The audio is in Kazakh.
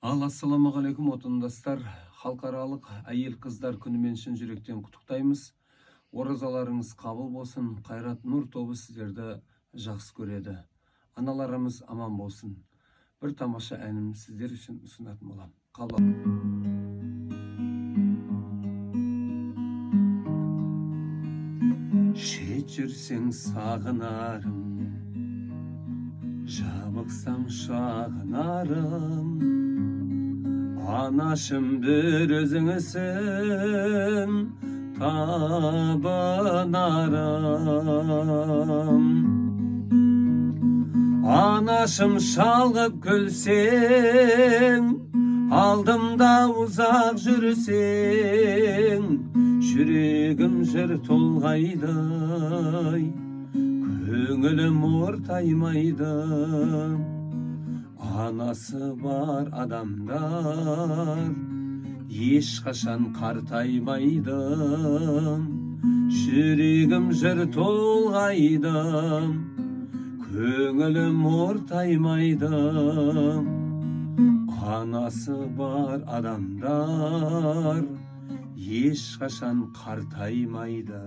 Ассаламу алейкум отандастар. Халықаралық әйел қыздар күнімен шын жүректен құттықтаймыз. Оразаларыңыз қабыл болсын. Қайрат Нұр тобы сіздерді жақсы көреді. Аналарымыз аман болсын. Бір тамаша әнім сіздер үшін ұсынатын болам. Шет жүрсең сағынарым, жабықсам шағынарым, анашым бір өзіңсің табынарым. Анашым шалғып күлсең, алдымда ұзақ жүрсең, жүрегім жыр толғайды, көңілім ортаймайды. Анасы бар адамдар ешқашан қартаймайды, жүрегім жыр толғайды, көңілім ортаймайды. Анасы бар адамдар ешқашан қартаймайды.